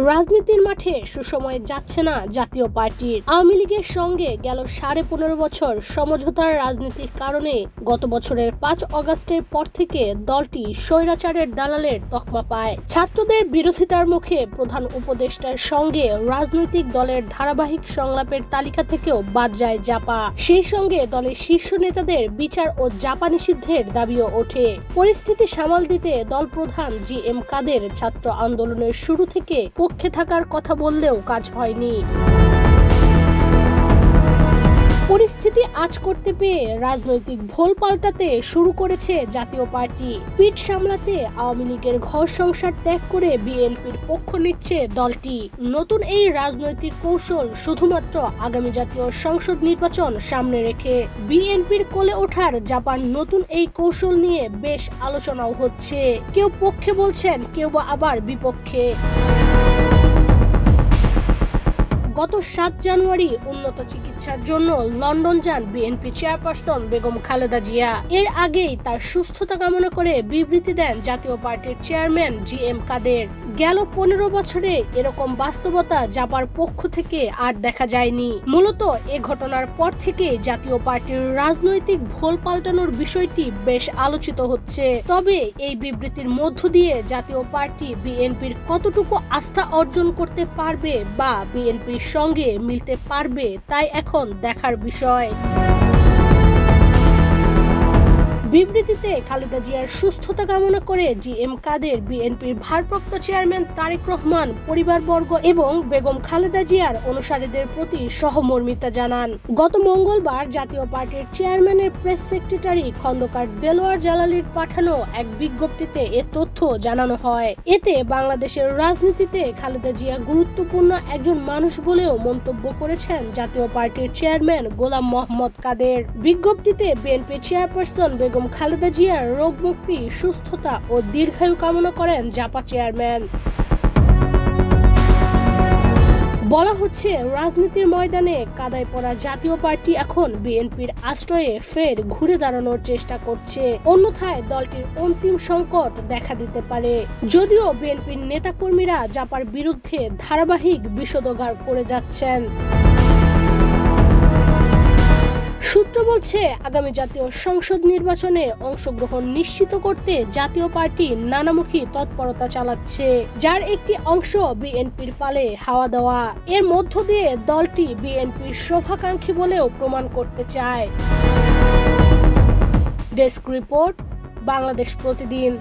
রাজনীতির মাঠে সুসময়ে যাচ্ছে না জাতীয় পার্টির। আওয়ামী লীগের সঙ্গে গেল 15.5 বছর সমঝোতার রাজনীতির কারণে গত বছরের 5 অগাস্টের পর থেকে দলটি স্বৈরাচারের দালালের তকমা পায়। ছাত্রদের বিরোধিতার মুখে প্রধান উপদেষ্টার সঙ্গে রাজনৈতিক দলের ধারাবাহিক সংলাপের তালিকা থেকেও বাদ যায় জাপা। সেই সঙ্গে দলের শীর্ষ নেতাদের বিচার ও জাপা নিষিদ্ধের দাবিও ওঠে। পরিস্থিতি সামাল দিতে দল প্রধান জি.এম. কাদের ছাত্র আন্দোলনের শুরু থেকে পক্ষে থাকার কথা বললেও কাজ হয়নি। পরিস্থিতি আঁচ করতে পেয়ে রাজনৈতিক ভোল পাল্টাতে শুরু করেছে জাতীয় পার্টি। পিঠ সামলাতে আওয়ামী লীগের ঘর সংসার ত্যাগ করে বিএনপির পক্ষ নিচ্ছে দলটি। নতুন এই রাজনৈতিক কৌশল শুধুমাত্র আগামী জাতীয় সংসদ নির্বাচন সামনে রেখে। বিএনপির কোলে ওঠার জাপান নতুন এই কৌশল নিয়ে বেশ আলোচনাও হচ্ছে। কেউ পক্ষে বলছেন, কেউ বা আবার বিপক্ষে। গত 7 জানুয়ারি উন্নত চিকিৎসার জন্য লন্ডন যান বিএনপি চেয়ারপারসন বেগম খালেদা জিয়া। এর আগেই তার সুস্থতা কামনা করে বিবৃতি দেন জাতীয় পার্টির চেয়ারম্যান জি.এম. কাদের। গেল 15 বছরে এরকম বাস্তবতা জাপার পক্ষ থেকে আর দেখা যায়নি। মূলত এ ঘটনার পর থেকে জাতীয় পার্টির রাজনৈতিক ভোল পাল্টানোর বিষয়টি বেশ আলোচিত হচ্ছে। তবে এই বিবৃতির মধ্য দিয়ে জাতীয় পার্টি বিএনপির কতটুকু আস্থা অর্জন করতে পারবে বা বিএনপির সঙ্গে মিলতে পারবে তাই এখন দেখার বিষয়। বিবৃতিতে খালেদা জিয়ার সুস্থতা কামনা করে জি.এম. কাদের বিএনপির ভারপ্রাপ্ত চেয়ারম্যান তারেক রহমান, পরিবারবর্গ এবং বেগম খালেদা জিয়ার অনুসারীদের প্রতি সহমর্মিতা জানান। গত মঙ্গলবার জাতীয় পার্টির চেয়ারম্যানের প্রেস সেক্রেটারি খন্দকার দেলোয়ার জালালির পাঠানো এক বিজ্ঞপ্তিতে এ তথ্য জানানো হয়। এতে বাংলাদেশের রাজনীতিতে খালেদা জিয়া গুরুত্বপূর্ণ একজন মানুষ বলেও মন্তব্য করেছেন জাতীয় পার্টির চেয়ারম্যান গোলাম মোহাম্মদ কাদের। বিজ্ঞপ্তিতে বিএনপি চেয়ারপারসন বেগম খালেদা জিয়ার রোগ মুক্তি, সুস্থতা ও দীর্ঘায়ু কামনা করেন জাপা চেয়ারম্যান। বলা হচ্ছে, রাজনীতির ময়দানে কাদায় পড়া জাতীয় পার্টি এখন বিএনপির আশ্রয়ে ফের ঘুরে দাঁড়ানোর চেষ্টা করছে। অন্যথায় দলটির অন্তিম সংকট দেখা দিতে পারে। যদিও বিএনপির নেতাকর্মীরা জাপার বিরুদ্ধে ধারাবাহিক বিষোদগার করে যাচ্ছেন। সূত্র বলছে, আগামী জাতীয় সংসদ নির্বাচনে অংশগ্রহণ নিশ্চিত করতে জাতীয় পার্টি নানামুখী তৎপরতা চালাচ্ছে, যার একটি অংশ বিএনপির পালে হাওয়া দেওয়া। এর মধ্য দিয়ে দলটি বিএনপির শুভাকাঙ্ক্ষী বলেও প্রমাণ করতে চায়। ডেস্ক রিপোর্ট, বাংলাদেশ প্রতিদিন।